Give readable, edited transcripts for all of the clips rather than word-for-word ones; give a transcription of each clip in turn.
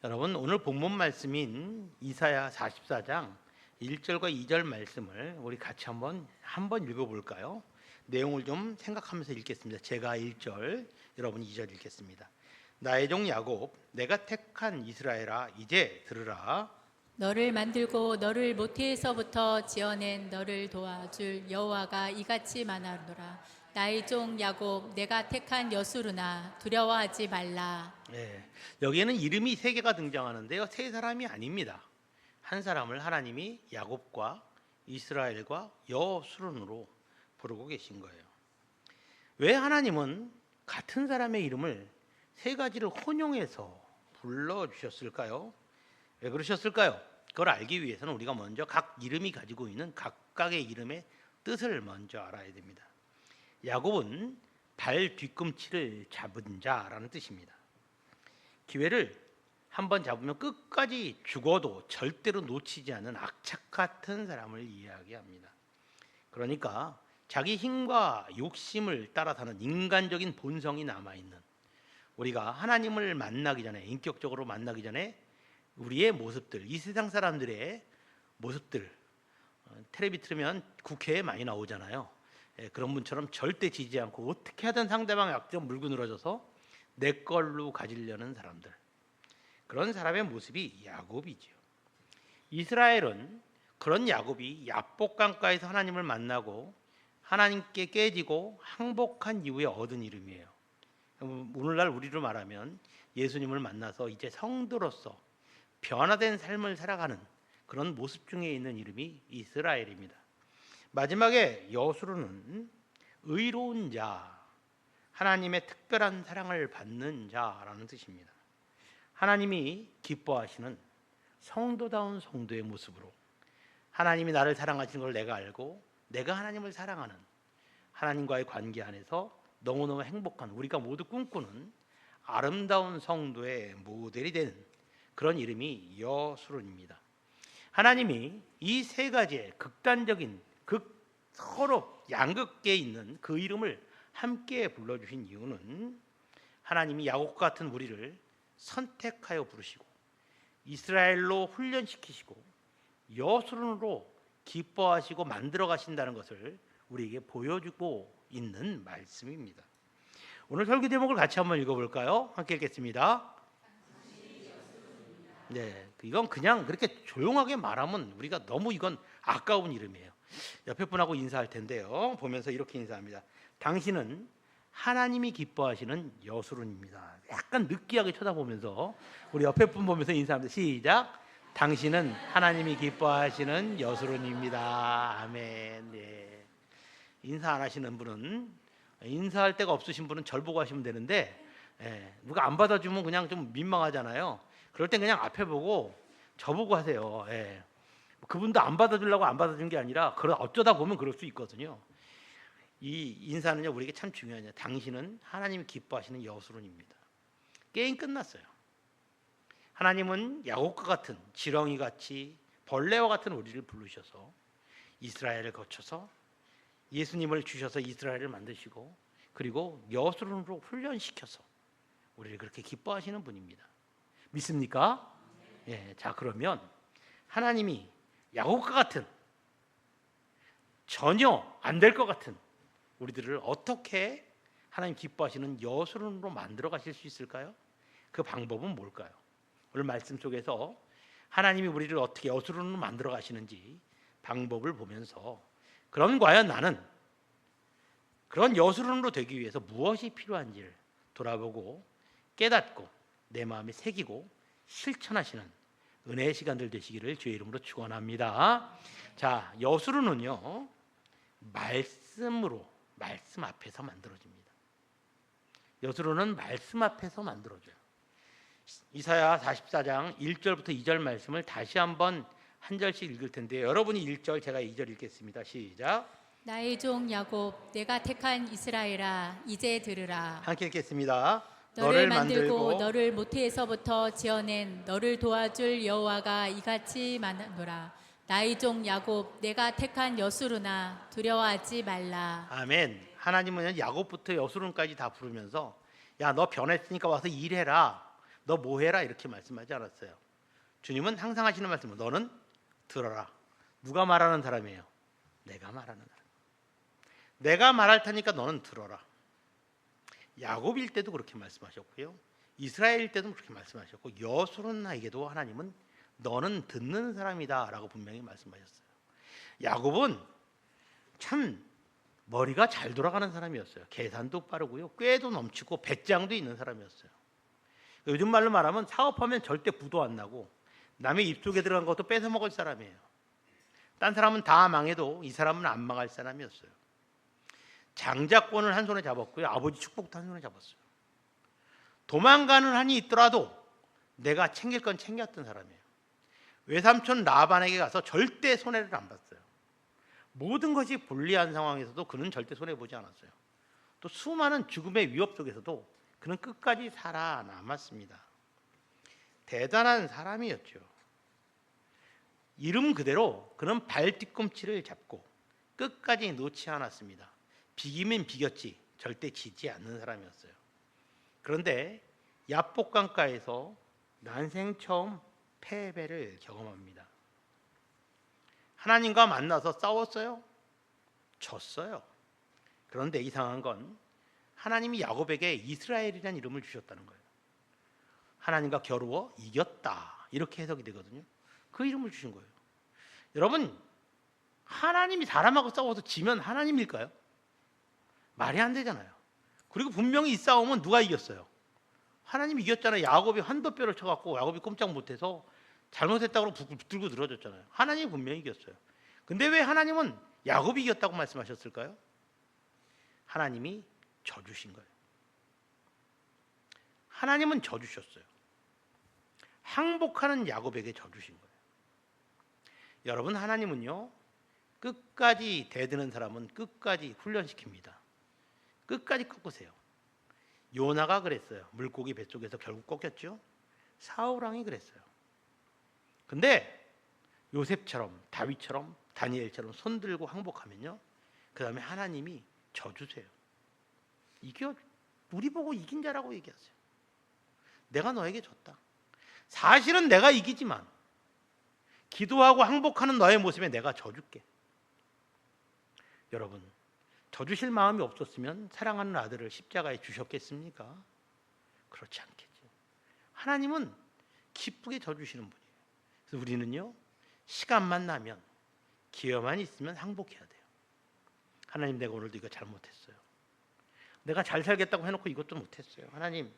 여러분, 오늘 본문 말씀인 이사야 44장 1절과 2절 말씀을 우리 같이 한번 읽어볼까요? 내용을 좀 생각하면서 읽겠습니다. 제가 1절, 여러분 2절 읽겠습니다. 나의 종 야곱, 내가 택한 이스라엘아, 이제 들으라. 너를 만들고 너를 모태에서부터 지어낸 너를 도와줄 여호와가 이같이 말하노라. 나의 종 야곱, 내가 택한 여수르나 두려워하지 말라. 여기에는 이름이 세 개가 등장하는데요, 세 사람이 아닙니다. 한 사람을 하나님이 야곱과 이스라엘과 여수론으로 부르고 계신 거예요. 왜 하나님은 같은 사람의 이름을 세 가지를 혼용해서 불러주셨을까요? 왜 그러셨을까요? 그걸 알기 위해서는 우리가 먼저 각 이름이 가지고 있는 각각의 이름의 뜻을 먼저 알아야 됩니다. 야곱은 발 뒤꿈치를 잡은 자라는 뜻입니다. 기회를 한번 잡으면 끝까지 죽어도 절대로 놓치지 않는 악착 같은 사람을 이야기합니다. 그러니까 자기 힘과 욕심을 따라 사는 인간적인 본성이 남아있는, 우리가 하나님을 만나기 전에, 인격적으로 만나기 전에 우리의 모습들, 이 세상 사람들의 모습들, 텔레비 틀면 국회에 많이 나오잖아요. 그런 분처럼 절대 지지 않고 어떻게 하든 상대방의 약점 물고 늘어져서 내 걸로 가지려는 사람들, 그런 사람의 모습이 야곱이죠. 이스라엘은 그런 야곱이 야복강가에서 하나님을 만나고 하나님께 깨지고 항복한 이후에 얻은 이름이에요. 오늘날 우리로 말하면 예수님을 만나서 이제 성도로서 변화된 삶을 살아가는 그런 모습 중에 있는 이름이 이스라엘입니다. 마지막에 여수르는 의로운 자, 하나님의 특별한 사랑을 받는 자라는 뜻입니다. 하나님이 기뻐하시는 성도다운 성도의 모습으로, 하나님이 나를 사랑하시는 걸 내가 알고 내가 하나님을 사랑하는 하나님과의 관계 안에서 너무너무 행복한, 우리가 모두 꿈꾸는 아름다운 성도의 모델이 되는 그런 이름이 여수론입니다. 하나님이 이 세 가지의 극단적인, 서로 양극계에 있는 그 이름을 함께 불러주신 이유는 하나님이 야곱 같은 우리를 선택하여 부르시고 이스라엘로 훈련시키시고 여수론으로 기뻐하시고 만들어 가신다는 것을 우리에게 보여주고 있는 말씀입니다. 오늘 설교 제목을 같이 한번 읽어볼까요? 함께 읽겠습니다. 이건 그냥 그렇게 조용하게 말하면 우리가 너무 이건 아까운 이름이에요. 옆에 분하고 인사할 텐데요, 보면서 이렇게 인사합니다. 당신은 하나님이 기뻐하시는 여수론입니다. 약간 느끼하게 쳐다보면서 우리 옆에 분 보면서 인사합니다. 시작. 당신은 하나님이 기뻐하시는 여수론입니다. 아멘. 네. 인사 안 하시는 분은, 인사할 데가 없으신 분은 절 보고 하시면 되는데, 누가 안 받아주면 그냥 좀 민망하잖아요. 그럴 땐 그냥 앞에 보고 저보고 하세요. 그분도 안 받아주려고 안 받아준 게 아니라 어쩌다 보면 그럴 수 있거든요. 이 인사는요, 우리에게 참 중요해요. 당신은 하나님이 기뻐하시는 여수론입니다. 게임 끝났어요. 하나님은 야곱과 같은, 지렁이같이 벌레와 같은 우리를 부르셔서 이스라엘을 거쳐서 예수님을 주셔서 이스라엘을 만드시고, 그리고 여수론으로 훈련시켜서 우리를 그렇게 기뻐하시는 분입니다. 믿습니까? 자, 그러면 하나님이 야곱과 같은, 전혀 안 될 것 같은 우리들을 어떻게 하나님 기뻐하시는 여수론으로 만들어 가실 수 있을까요? 그 방법은 뭘까요? 오늘 말씀 속에서 하나님이 우리를 어떻게 여수론으로 만들어 가시는지 방법을 보면서, 그럼 과연 나는 그런 여수론으로 되기 위해서 무엇이 필요한지를 돌아보고 깨닫고 내 마음에 새기고 실천하시는 은혜의 시간들 되시기를 주의 이름으로 축원합니다. 자, 여수론은요, 말씀 앞에서 만들어집니다. 여수론은 말씀 앞에서 만들어져요. 이사야 44장 1절부터 2절 말씀을 다시 한번 한 절씩 읽을 텐데요, 여러분이 1절, 제가 2절 읽겠습니다. 시작. 나의 종 야곱, 내가 택한 이스라엘아, 이제 들으라. 함께 읽겠습니다. 너를 만들고 너를 모태에서부터 지어낸 너를 도와줄 여호와가 이같이 말하노라. 나의 종 야곱, 내가 택한 여수르나 두려워하지 말라. 아멘. 하나님은 야곱부터 여수론까지 다 부르면서, 야, 너 변했으니까 와서 일해라, 너 뭐해라 이렇게 말씀하지 않았어요. 주님은 항상 하시는 말씀은 너는 들어라. 누가 말하는 사람이에요? 내가 말하는 사람. 내가 말할 테니까 너는 들어라. 야곱일 때도 그렇게 말씀하셨고요. 이스라엘일 때도 그렇게 말씀하셨고 여수론나에게도 하나님은 너는 듣는 사람이다 라고 분명히 말씀하셨어요. 야곱은 참 머리가 잘 돌아가는 사람이었어요. 계산도 빠르고요. 꾀도 넘치고 배짱도 있는 사람이었어요. 요즘 말로 말하면 사업하면 절대 부도 안 나고 남의 입속에 들어간 것도 뺏어 먹을 사람이에요. 딴 사람은 다 망해도 이 사람은 안 망할 사람이었어요. 장자권을 한 손에 잡았고요. 아버지 축복도 한 손에 잡았어요. 도망가는 한이 있더라도 내가 챙길 건 챙겼던 사람이에요. 외삼촌 라반에게 가서 절대 손해를 안 봤어요. 모든 것이 불리한 상황에서도 그는 절대 손해보지 않았어요. 또 수많은 죽음의 위협 속에서도 그는 끝까지 살아남았습니다. 대단한 사람이었죠. 이름 그대로 그는 발 뒤꿈치를 잡고 끝까지 놓지 않았습니다. 비기면 비겼지 절대 지지 않는 사람이었어요. 그런데 야복강가에서 난생 처음 패배를 경험합니다. 하나님과 만나서 싸웠어요? 졌어요. 그런데 이상한 건 하나님이 야곱에게 이스라엘이라는 이름을 주셨다는 거예요. 하나님과 겨루어 이겼다 이렇게 해석이 되거든요. 그 이름을 주신 거예요. 여러분, 하나님이 사람하고 싸워서 지면 하나님일까요? 말이 안 되잖아요. 그리고 분명히 이 싸움은 누가 이겼어요? 하나님이 이겼잖아요. 야곱이 한도뼈를 쳐갖고 야곱이 꼼짝 못해서 잘못했다고 붙들고 늘어졌잖아요. 하나님이 분명히 이겼어요. 근데 왜 하나님은 야곱이 이겼다고 말씀하셨을까요? 하나님이 져주신 거예요. 하나님은 져주셨어요. 항복하는 야곱에게 져주신 거예요. 여러분, 하나님은요 끝까지 대드는 사람은 끝까지 훈련시킵니다. 끝까지 꺾으세요. 요나가 그랬어요. 물고기 뱃속에서 결국 꺾였죠. 사울왕이 그랬어요. 근데 요셉처럼 다윗처럼 다니엘처럼 손들고 항복하면요 그 다음에 하나님이 져주세요. 이게 우리 보고 이긴 자라고 얘기하세요. 내가 너에게 졌다. 사실은 내가 이기지만 기도하고 항복하는 너의 모습에 내가 져줄게. 여러분, 져주실 마음이 없었으면 사랑하는 아들을 십자가에 주셨겠습니까? 그렇지 않겠죠. 하나님은 기쁘게 져주시는 분이에요. 그래서 우리는요 시간만 나면 기회만 있으면 항복해야 돼요. 하나님, 내가 오늘도 이거 잘못했어요. 내가 잘 살겠다고 해놓고 이것도 못했어요. 하나님,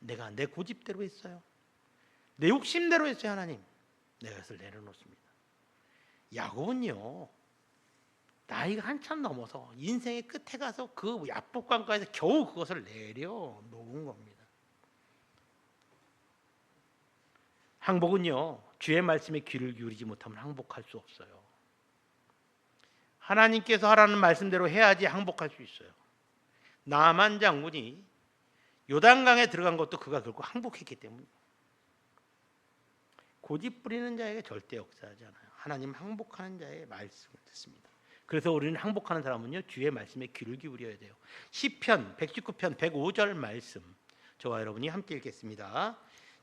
내가 내 고집대로 했어요. 내 욕심대로 했어요. 하나님, 내가 그것을 내려놓습니다. 야곱은요 나이가 한참 넘어서 인생의 끝에 가서 그 야복강가에서 겨우 그것을 내려놓은 겁니다. 항복은요 주의 말씀에 귀를 기울이지 못하면 항복할 수 없어요. 하나님께서 하라는 말씀대로 해야지 항복할 수 있어요. 나만 장군이 요단강에 들어간 것도 그가 결국 항복했기 때문에. 고집 부리는 자에게 절대 역사하지 않아요. 하나님 항복하는 자의 말씀을 듣습니다. 그래서 우리는 항복하는 사람은요 주의 말씀에 귀를 기울여야 돼요. 시편 119편 105절 말씀 저와 여러분이 함께 읽겠습니다.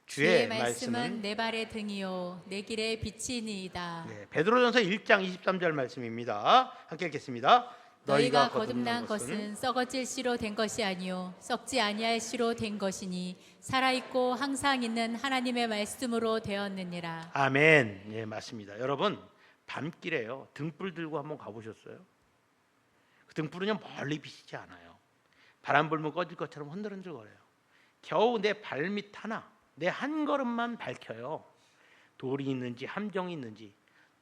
주의 말씀은 내 발의 등이요 내 길의 빛이니이다. 네, 베드로전서 1장 23절 말씀입니다. 함께 읽겠습니다. 너희가 거듭난 것은 썩어질 씨로 된 것이 아니요 썩지 아니할 씨로 된 것이니 살아있고 항상 있는 하나님의 말씀으로 되었느니라. 아멘. 예, 맞습니다. 여러분, 밤길에요 등불 들고 한번 가보셨어요? 그 등불은요 멀리 비치지 않아요. 바람 불면 꺼질 것처럼 흔들흔들거려요. 겨우 내 발밑 하나, 내 한 걸음만 밝혀요. 돌이 있는지 함정이 있는지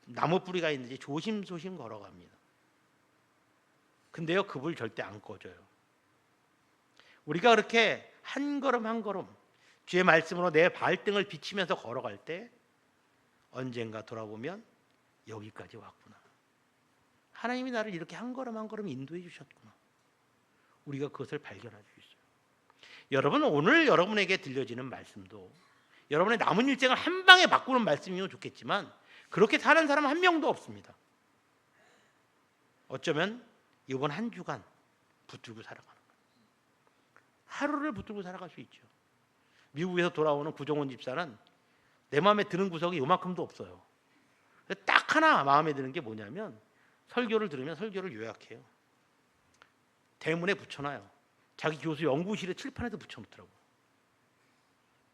나무 뿌리가 있는지 조심조심 걸어갑니다. 근데요 그 불 절대 안 꺼져요. 우리가 그렇게 한 걸음 한 걸음 주의 말씀으로 내 발등을 비치면서 걸어갈 때 언젠가 돌아보면 여기까지 왔구나. 하나님이 나를 이렇게 한 걸음 한 걸음 인도해 주셨구나. 우리가 그것을 발견할 수 있어요. 여러분, 오늘 여러분에게 들려지는 말씀도 여러분의 남은 일생을 한 방에 바꾸는 말씀이면 좋겠지만 그렇게 사는 사람 한 명도 없습니다. 어쩌면 이번 한 주간 붙들고 살아가는 거예요. 하루를 붙들고 살아갈 수 있죠. 미국에서 돌아오는 구정원 집사는 내 마음에 드는 구석이 요만큼도 없어요. 딱 하나 마음에 드는 게 뭐냐면 설교를 들으면 설교를 요약해요. 대문에 붙여놔요. 자기 교수 연구실에 칠판에도 붙여놓더라고요.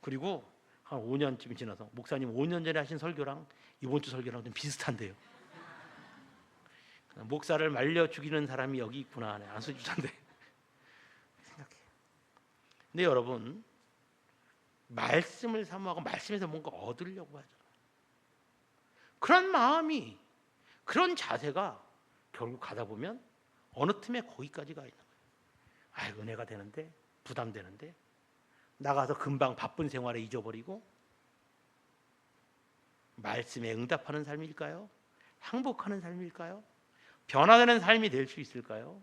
그리고 한 5년쯤이 지나서 목사님 5년 전에 하신 설교랑 이번 주 설교랑 좀 비슷한데요. 목사를 말려 죽이는 사람이 여기 있구나. 안수주사인데 생각해. 근데 여러분 말씀을 사모하고 말씀에서 뭔가 얻으려고 하잖아요. 그런 마음이 그런 자세가 결국 가다 보면 어느 틈에 거기까지 가 있는 거예요. 아, 은혜가 되는데 부담되는데 나가서 금방 바쁜 생활에 잊어버리고 말씀에 응답하는 삶일까요? 항복하는 삶일까요? 변화되는 삶이 될 수 있을까요?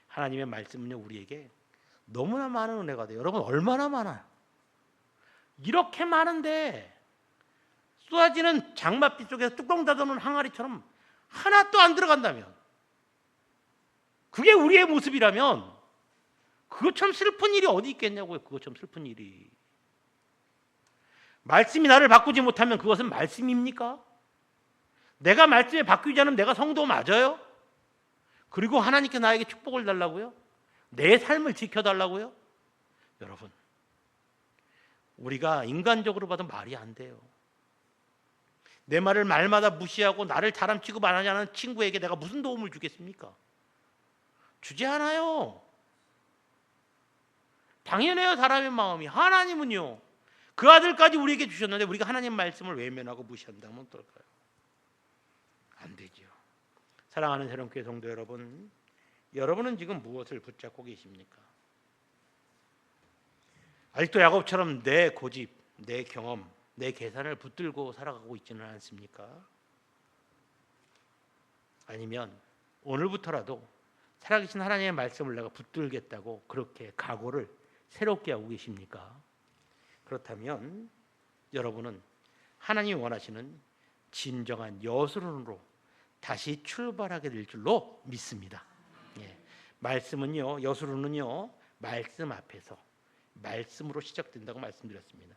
하나님의 말씀은요 우리에게 너무나 많은 은혜가 돼요. 여러분 얼마나 많아요? 이렇게 많은데 쏟아지는 장맛빛 속에서 뚜껑 닫아놓은 항아리처럼 하나도 안 들어간다면 그게 우리의 모습이라면 그것처럼 슬픈 일이 어디 있겠냐고요. 그것처럼 슬픈 일이. 말씀이 나를 바꾸지 못하면 그것은 말씀입니까? 내가 말씀에 바뀌지 않으면 내가 성도 맞아요? 그리고 하나님께 나에게 축복을 달라고요? 내 삶을 지켜달라고요? 여러분 우리가 인간적으로 봐도 말이 안 돼요. 내 말을 말마다 무시하고 나를 사람 취급 안 하지 않은 친구에게 내가 무슨 도움을 주겠습니까? 주지 않아요. 당연해요. 사람의 마음이. 하나님은요 그 아들까지 우리에게 주셨는데 우리가 하나님 말씀을 외면하고 무시한다면 어떨까요? 안 되죠. 사랑하는 새롬교회 성도 여러분, 여러분은 지금 무엇을 붙잡고 계십니까? 아직도 야곱처럼 내 고집, 내 경험, 내 계산을 붙들고 살아가고 있지는 않습니까? 아니면 오늘부터라도 살아계신 하나님의 말씀을 내가 붙들겠다고 그렇게 각오를 새롭게 하고 계십니까? 그렇다면 여러분은 하나님이 원하시는 진정한 여수론으로 다시 출발하게 될 줄로 믿습니다. 예. 말씀은요, 여수론은요, 말씀 앞에서 말씀으로 시작된다고 말씀드렸습니다.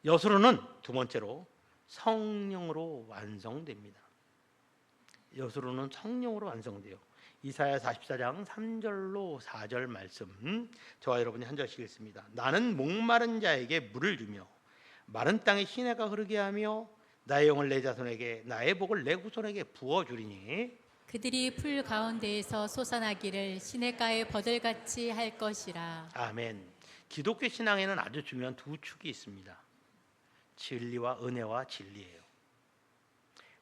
여수론은 두 번째로 성령으로 완성됩니다. 여수론은 성령으로 완성돼요. 이사야 44장 3절로 4절 말씀 저와 여러분이 한 절씩 읽습니다. 나는 목마른 자에게 물을 주며 마른 땅에 시내가 흐르게 하며 나의 영을 내 자손에게 나의 복을 내 후손에게 부어주리니 그들이 풀 가운데에서 솟아나기를 시냇가의 버들같이 할 것이라. 아멘. 기독교 신앙에는 아주 중요한 두 축이 있습니다. 진리와 은혜와 진리예요.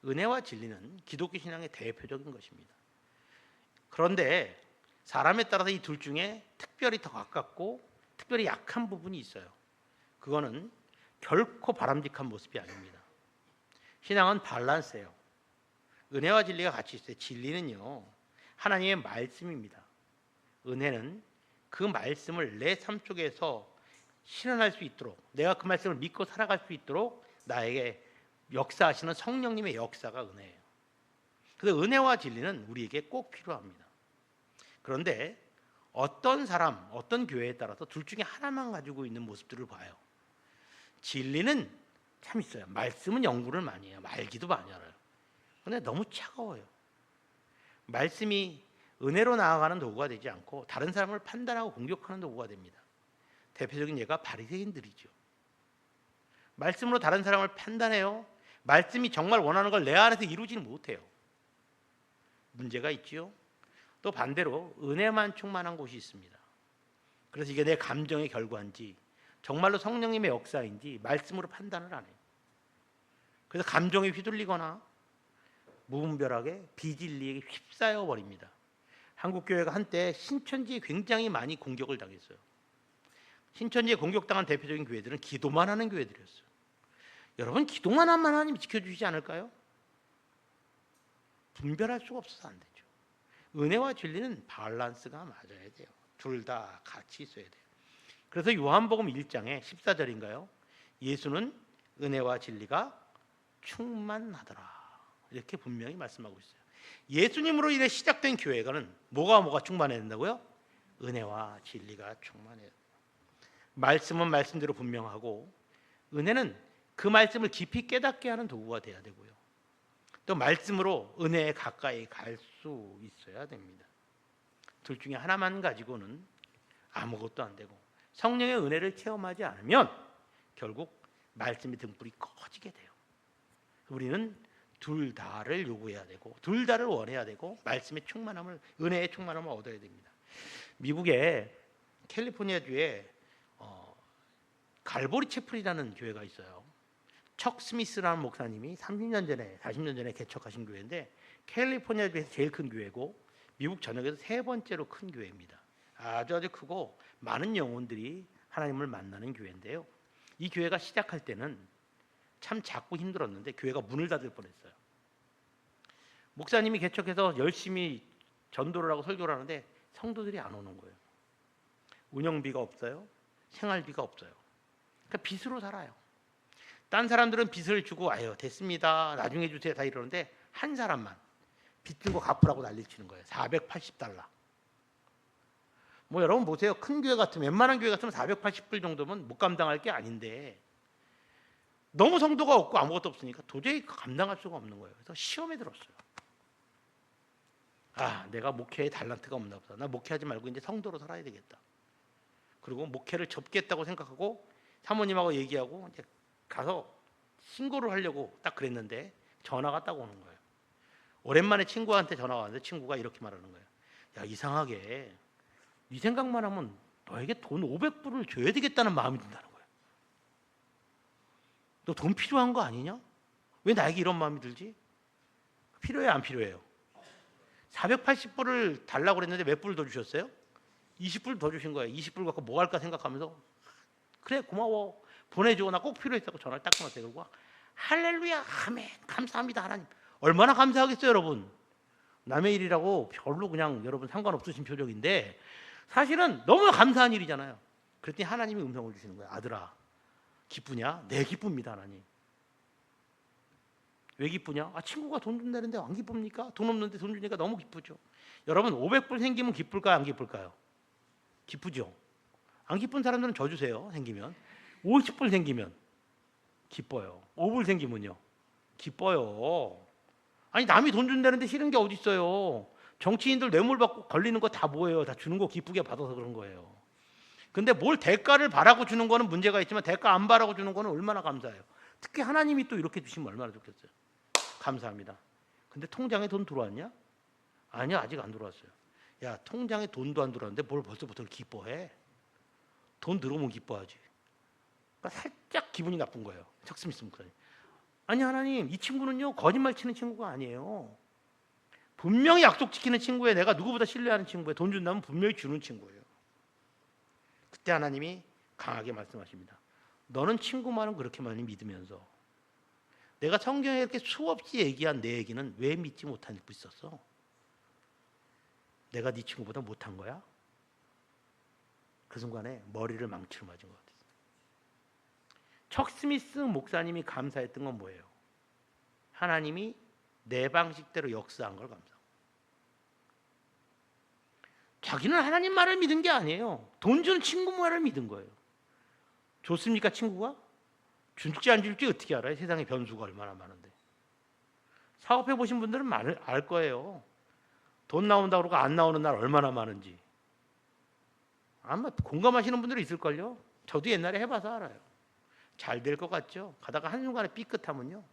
은혜와 진리는 기독교 신앙의 대표적인 것입니다. 그런데 사람에 따라서 이 둘 중에 특별히 더 가깝고 특별히 약한 부분이 있어요. 그거는 결코 바람직한 모습이 아닙니다. 신앙은 밸런스예요. 은혜와 진리가 같이 있어요. 진리는요 하나님의 말씀입니다. 은혜는 그 말씀을 내 삶 속에서 실현할 수 있도록 내가 그 말씀을 믿고 살아갈 수 있도록 나에게 역사하시는 성령님의 역사가 은혜예요. 그래서 은혜와 진리는 우리에게 꼭 필요합니다. 그런데 어떤 사람, 어떤 교회에 따라서 둘 중에 하나만 가지고 있는 모습들을 봐요. 진리는 참 있어요. 말씀은 연구를 많이 해요. 말기도 많이 알아요. 그런데 너무 차가워요. 말씀이 은혜로 나아가는 도구가 되지 않고 다른 사람을 판단하고 공격하는 도구가 됩니다. 대표적인 예가 바리새인들이죠. 말씀으로 다른 사람을 판단해요. 말씀이 정말 원하는 걸 내 안에서 이루지는 못해요. 문제가 있지요. 또 반대로 은혜만 충만한 곳이 있습니다. 그래서 이게 내 감정의 결과인지 정말로 성령님의 역사인지 말씀으로 판단을 안 해요. 그래서 감정에 휘둘리거나 무분별하게 비진리에 휩싸여 버립니다. 한국 교회가 한때 신천지에 굉장히 많이 공격을 당했어요. 신천지에 공격당한 대표적인 교회들은 기도만 하는 교회들이었어요. 여러분 기도만 하면 하나님이 지켜주시지 않을까요? 분별할 수가 없어서 안 되죠. 은혜와 진리는 밸런스가 맞아야 돼요. 둘 다 같이 있어야 돼요. 그래서 요한복음 1장에 14절인가요? 예수는 은혜와 진리가 충만하더라. 이렇게 분명히 말씀하고 있어요. 예수님으로 인해 시작된 교회가는 뭐가 충만해야 된다고요? 은혜와 진리가 충만해요. 말씀은 말씀대로 분명하고 은혜는 그 말씀을 깊이 깨닫게 하는 도구가 돼야 되고요. 또 말씀으로 은혜에 가까이 갈 수 있어야 됩니다. 둘 중에 하나만 가지고는 아무것도 안 되고 성령의 은혜를 체험하지 않으면 결국 말씀의 등불이 꺼지게 돼요. 우리는 둘 다를 요구해야 되고 둘 다를 원해야 되고 말씀의 충만함을, 은혜의 충만함을 얻어야 됩니다. 미국의 캘리포니아주에 갈보리 채플이라는 교회가 있어요. 척 스미스라는 목사님이 30년 전에 40년 전에 개척하신 교회인데 캘리포니아주에서 제일 큰 교회고 미국 전역에서 세 번째로 큰 교회입니다. 아주 크고 많은 영혼들이 하나님을 만나는 교회인데요. 이 교회가 시작할 때는 참 작고 힘들었는데 교회가 문을 닫을 뻔했어요. 목사님이 개척해서 열심히 전도를 하고 설교를 하는데 성도들이 안 오는 거예요. 운영비가 없어요. 생활비가 없어요. 그러니까 빚으로 살아요. 딴 사람들은 빚을 주고 아유 됐습니다 나중에 주세요 다 이러는데 한 사람만 빚 든 거 갚으라고 난리치는 거예요. $480. 뭐 여러분 보세요. 큰 교회 같으면, 웬만한 교회 같으면 $480 정도면 못 감당할 게 아닌데 너무 성도가 없고 아무것도 없으니까 도저히 감당할 수가 없는 거예요. 그래서 시험에 들었어요. 아, 내가 목회에 달란트가 없나 보다. 나 목회하지 말고 이제 성도로 살아야 되겠다. 그리고 목회를 접겠다고 생각하고 사모님하고 얘기하고 이제 가서 신고를 하려고 딱 그랬는데 전화가 딱 오는 거예요. 오랜만에 친구한테 전화가 왔는데 친구가 이렇게 말하는 거예요. 야, 이상하게 네 생각만 하면 너에게 돈 500불을 줘야 되겠다는 마음이 든다는 거예요. 너 돈 필요한 거 아니냐? 왜 나에게 이런 마음이 들지? 필요해요, 안 필요해요? 480불을 달라고 그랬는데 몇 불 더 주셨어요? 20불 더 주신 거예요. 20불 갖고 뭐 할까 생각하면서 그래 고마워 보내줘 나 꼭 필요했다고 전화를 딱 끊었어요. 그리고 할렐루야 아멘 감사합니다 하나님. 얼마나 감사하겠어요 여러분. 남의 일이라고 별로 그냥 여러분 상관없으신 표정인데 사실은 너무 감사한 일이잖아요. 그랬더니 하나님이 음성을 주시는 거예요. 아들아 기쁘냐? 네 기쁩니다 하나님. 왜 기쁘냐? 아, 친구가 돈 준다는데 안 기쁩니까? 돈 없는데 돈 주니까 너무 기쁘죠. 여러분 500불 생기면 기쁠까요? 안 기쁠까요? 기쁘죠. 안 기쁜 사람들은 저 주세요. 생기면 50불 생기면 기뻐요. 5불 생기면요 기뻐요. 아니 남이 돈 준다는데 싫은 게 어디 있어요. 정치인들 뇌물 받고 걸리는 거 다 뭐예요? 다 주는 거 기쁘게 받아서 그런 거예요. 근데 뭘 대가를 바라고 주는 거는 문제가 있지만 대가 안 바라고 주는 거는 얼마나 감사해요. 특히 하나님이 또 이렇게 주시면 얼마나 좋겠어요. 감사합니다. 근데 통장에 돈 들어왔냐? 아니야 아직 안 들어왔어요. 야 통장에 돈도 안 들어왔는데 뭘 벌써부터 기뻐해? 돈 들어오면 기뻐하지. 그러니까 살짝 기분이 나쁜 거예요. 척 스미스 목사님. 아니 하나님 이 친구는요 거짓말 치는 친구가 아니에요. 분명히 약속 지키는 친구예요. 내가 누구보다 신뢰하는 친구예요. 돈 준다면 분명히 주는 친구예요. 그때 하나님이 강하게 말씀하십니다. 너는 친구 말은 그렇게 많이 믿으면서 내가 성경에 이렇게 수없이 얘기한 내 얘기는 왜 믿지 못하고 있었어? 내가 네 친구보다 못한 거야? 그 순간에 머리를 망치로 맞은 것 같아요. 척 스미스 목사님이 감사했던 건 뭐예요? 하나님이 내 방식대로 역사한 걸 감사하고. 자기는 하나님 말을 믿은 게 아니에요. 돈 주는 친구 말을 믿은 거예요. 좋습니까 친구가? 줄지 안 줄지 어떻게 알아요? 세상에 변수가 얼마나 많은데. 사업해 보신 분들은 알 거예요. 돈 나온다고 그러고 안 나오는 날 얼마나 많은지. 아마 공감하시는 분들이 있을걸요. 저도 옛날에 해봐서 알아요. 잘 될 것 같죠? 가다가 한순간에 삐끗하면요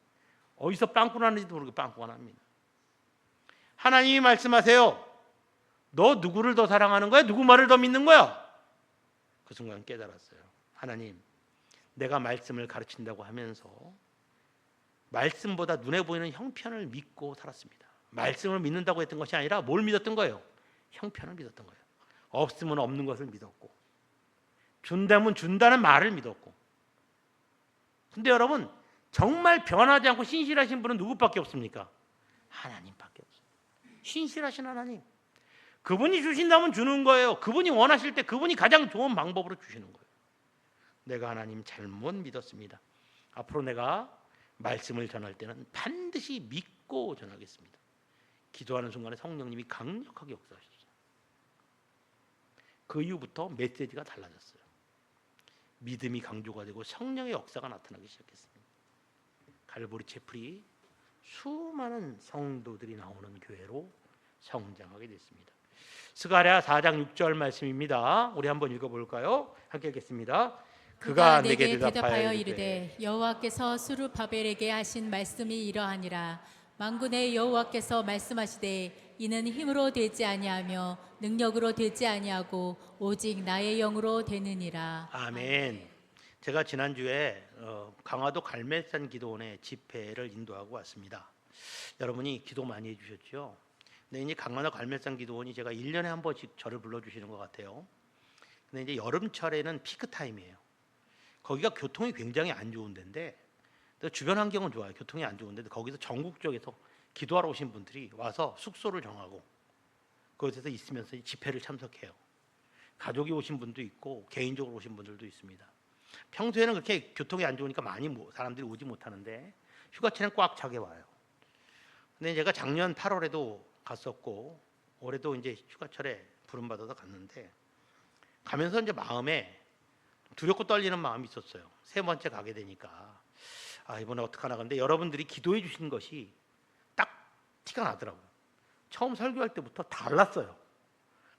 어디서 빵꾸 나는지도 모르게 빵꾸가 납니다. 하나님이 말씀하세요. 너 누구를 더 사랑하는 거야? 누구 말을 더 믿는 거야? 그 순간 깨달았어요. 하나님 내가 말씀을 가르친다고 하면서 말씀보다 눈에 보이는 형편을 믿고 살았습니다. 말씀을 믿는다고 했던 것이 아니라 뭘 믿었던 거예요? 형편을 믿었던 거예요. 없으면 없는 것을 믿었고 준다면 준다는 말을 믿었고. 근데 여러분 정말 변하지 않고 신실하신 분은 누구밖에 없습니까? 하나님밖에 없어요. 신실하신 하나님. 그분이 주신다면 주는 거예요. 그분이 원하실 때 그분이 가장 좋은 방법으로 주시는 거예요. 내가 하나님 잘못 믿었습니다. 앞으로 내가 말씀을 전할 때는 반드시 믿고 전하겠습니다. 기도하는 순간에 성령님이 강력하게 역사하셨어요. 그 이후부터 메시지가 달라졌어요. 믿음이 강조가 되고 성령의 역사가 나타나기 시작했습니다. 갈보리 채플이 수많은 성도들이 나오는 교회로 성장하게 됐습니다. 스가랴 4장 6절 말씀입니다. 우리 한번 읽어볼까요? 함께 읽겠습니다. 그가 내게 대답하여 이르되 여호와께서 스룹바벨에게 하신 말씀이 이러하니라. 만군의 여호와께서 말씀하시되 이는 힘으로 되지 아니하며 능력으로 되지 아니하고 오직 나의 영으로 되느니라. 아멘. 제가 지난주에 강화도 갈멜산 기도원의 집회를 인도하고 왔습니다. 여러분이 기도 많이 해주셨죠? 근데 이제 강화도 갈멜산 기도원이 제가 1년에 한 번씩 저를 불러주시는 것 같아요. 근데 이제 여름철에는 피크 타임이에요. 거기가 교통이 굉장히 안 좋은 데인데 주변 환경은 좋아요. 교통이 안 좋은데 거기서 전국적에서 기도하러 오신 분들이 와서 숙소를 정하고 그곳에서 있으면서 집회를 참석해요. 가족이 오신 분도 있고 개인적으로 오신 분들도 있습니다. 평소에는 그렇게 교통이 안 좋으니까 많이 사람들이 오지 못하는데 휴가철엔 꽉 차게 와요. 근데 제가 작년 8월에도 갔었고 올해도 이제 휴가철에 부름받아서 갔는데 가면서 이제 마음에 두렵고 떨리는 마음이 있었어요. 세 번째 가게 되니까 이번에 어떡하나. 근데 여러분들이 기도해 주신 것이 딱 티가 나더라고요. 처음 설교할 때부터 달랐어요.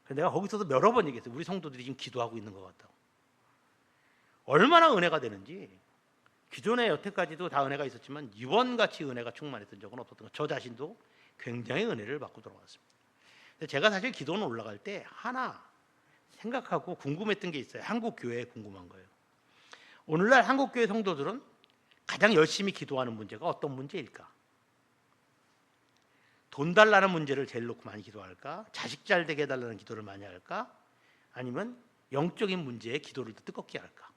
그래서 내가 거기서도 여러 번 얘기했어요. 우리 성도들이 지금 기도하고 있는 것 같다고. 얼마나 은혜가 되는지. 기존에 여태까지도 다 은혜가 있었지만 이번같이 은혜가 충만했던 적은 없었던 것. 저 자신도 굉장히 은혜를 받고 들어왔습니다. 제가 사실 기도는 올라갈 때 하나 생각하고 궁금했던 게 있어요. 한국 교회에 궁금한 거예요. 오늘날 한국 교회 성도들은 가장 열심히 기도하는 문제가 어떤 문제일까? 돈 달라는 문제를 제일 놓고 많이 기도할까? 자식 잘 되게 해달라는 기도를 많이 할까? 아니면 영적인 문제에 기도를 더 뜨겁게 할까?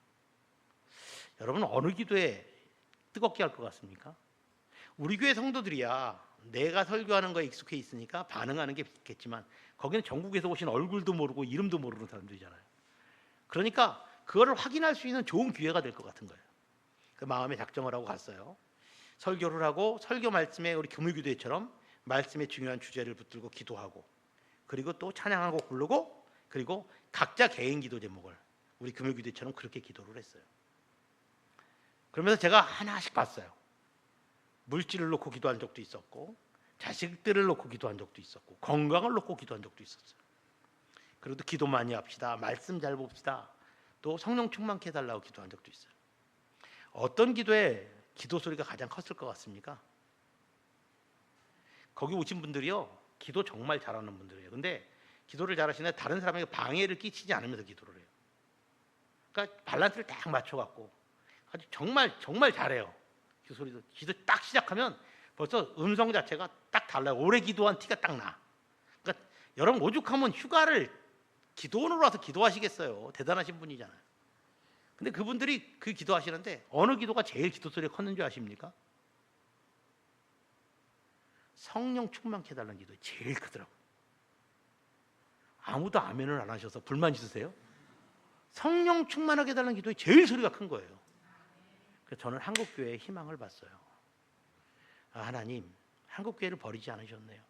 여러분 어느 기도에 뜨겁게 할 것 같습니까? 우리 교회 성도들이야 내가 설교하는 거에 익숙해 있으니까 반응하는 게 있겠지만 거기는 전국에서 오신 얼굴도 모르고 이름도 모르는 사람들이잖아요. 그러니까 그거를 확인할 수 있는 좋은 기회가 될 것 같은 거예요. 그 마음에 작정을 하고 갔어요. 설교를 하고 설교 말씀에 우리 금요기도회처럼 말씀의 중요한 주제를 붙들고 기도하고 그리고 또 찬양하고 부르고 그리고 각자 개인 기도 제목을 우리 금요기도회처럼 그렇게 기도를 했어요. 그러면서 제가 하나씩 봤어요. 물질을 놓고 기도한 적도 있었고 자식들을 놓고 기도한 적도 있었고 건강을 놓고 기도한 적도 있었어요. 그리고 또 기도 많이 합시다. 말씀 잘 봅시다. 또 성령 충만케 해달라고 기도한 적도 있어요. 어떤 기도에 기도 소리가 가장 컸을 것 같습니까? 거기 오신 분들이요 기도 정말 잘하는 분들이에요. 근데 기도를 잘하시는데 다른 사람에게 방해를 끼치지 않으면서 기도를 해요. 그러니까 밸런스를 딱 맞춰갖고 아주 정말 잘해요. 기도 딱 시작하면 벌써 음성 자체가 딱 달라요. 오래 기도한 티가 딱 나. 그러니까 여러분 오죽하면 휴가를 기도원으로 와서 기도하시겠어요. 대단하신 분이잖아요. 근데 그분들이 그 기도하시는데 어느 기도가 제일 기도 소리가 컸는 줄 아십니까? 성령 충만케 해달라는 기도가 제일 크더라고요. 아무도 아멘을 안 하셔서 불만 있으세요? 성령 충만하게 해달라는 기도에 제일 소리가 큰 거예요. 그래서 저는 한국교회에 희망을 봤어요. 하나님 한국교회를 버리지 않으셨네요.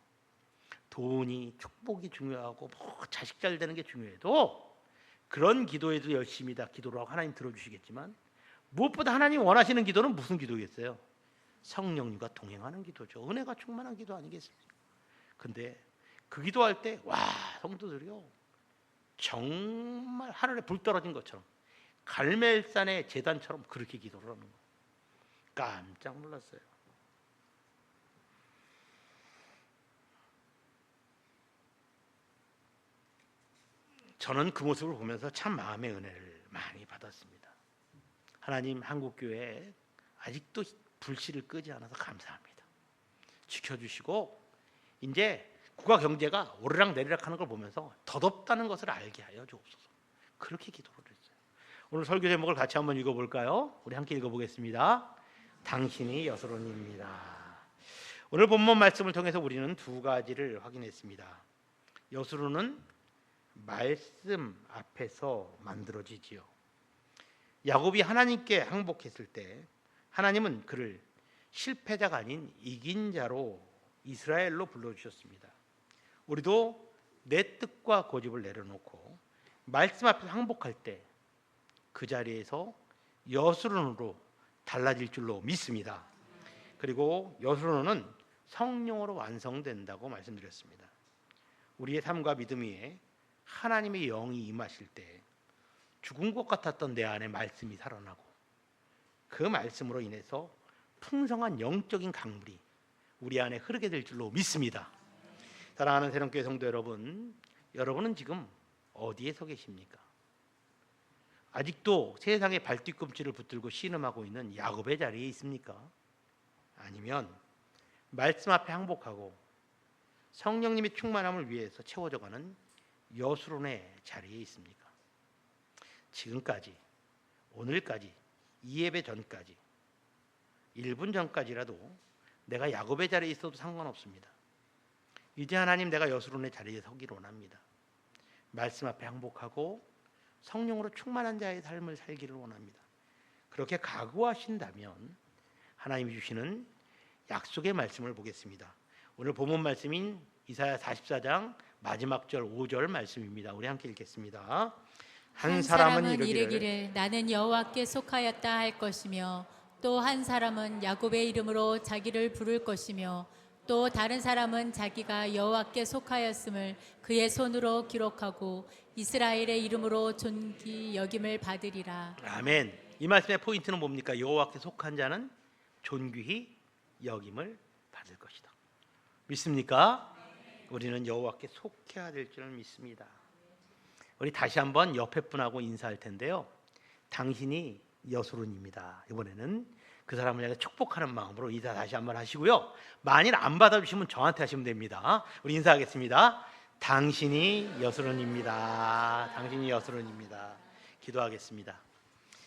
돈이 축복이 중요하고 자식 잘 되는 게 중요해도 그런 기도에도 열심히 다 기도를 하고 하나님 들어주시겠지만 무엇보다 하나님 원하시는 기도는 무슨 기도겠어요? 성령님과 동행하는 기도죠. 은혜가 충만한 기도 아니겠습니까? 근데 그 기도할 때 와 성도들이요 정말 하늘에 불 떨어진 것처럼 갈멜산의 제단처럼 그렇게 기도를 하는 거예요. 깜짝 놀랐어요. 저는 그 모습을 보면서 참 마음의 은혜를 많이 받았습니다. 하나님 한국교회에 아직도 불씨를 끄지 않아서 감사합니다. 지켜주시고 이제 국가 경제가 오르락 내리락 하는 걸 보면서 덧없다는 것을 알게 하여 주옵소서. 그렇게 기도를 했어요. 오늘 설교 제목을 같이 한번 읽어볼까요? 우리 함께 읽어보겠습니다. 당신이 여수론입니다. 오늘 본문 말씀을 통해서 우리는 두 가지를 확인했습니다. 여수론은 말씀 앞에서 만들어지지요. 야곱이 하나님께 항복했을 때 하나님은 그를 실패자가 아닌 이긴 자로 이스라엘로 불러주셨습니다. 우리도 내 뜻과 고집을 내려놓고 말씀 앞에서 항복할 때 그 자리에서 여수론으로 달라질 줄로 믿습니다. 그리고 여수론은 성령으로 완성된다고 말씀드렸습니다. 우리의 삶과 믿음 위에 하나님의 영이 임하실 때 죽은 것 같았던 내 안에 말씀이 살아나고 그 말씀으로 인해서 풍성한 영적인 강물이 우리 안에 흐르게 될 줄로 믿습니다. 사랑하는 새롬교회 성도 여러분, 여러분은 지금 어디에 서 계십니까? 아직도 세상의 발뒤꿈치를 붙들고 신음하고 있는 야곱의 자리에 있습니까? 아니면 말씀 앞에 항복하고 성령님의 충만함을 위해서 채워져가는 여수론의 자리에 있습니까? 지금까지, 오늘까지, 이 예배 전까지 1분 전까지라도 내가 야곱의 자리에 있어도 상관없습니다. 이제 하나님, 내가 여수론의 자리에 서기를 원합니다. 말씀 앞에 항복하고 성령으로 충만한 자의 삶을 살기를 원합니다. 그렇게 각오하신다면 하나님이 주시는 약속의 말씀을 보겠습니다. 오늘 본문 말씀인 이사야 44장 마지막 절 5절 말씀입니다. 우리 함께 읽겠습니다. 한 사람은 이르기를 나는 여호와께 속하였다 할 것이며 또 한 사람은 야곱의 이름으로 자기를 부를 것이며 또 다른 사람은 자기가 여호와께 속하였음을 그의 손으로 기록하고 이스라엘의 이름으로 존귀 여김을 받으리라. 아멘. 이 말씀의 포인트는 뭡니까? 여호와께 속한 자는 존귀히 여김을 받을 것이다. 믿습니까? 우리는 여호와께 속해야 될 줄 믿습니다. 우리 다시 한번 옆에 분하고 인사할 텐데요. 당신이 여수론입니다. 이번에는 그 사람을 향해 축복하는 마음으로 인사 다시 한번 하시고요. 만일 안 받아주시면 저한테 하시면 됩니다. 우리 인사하겠습니다. 당신이 여수론입니다. 당신이 여수론입니다. 기도하겠습니다.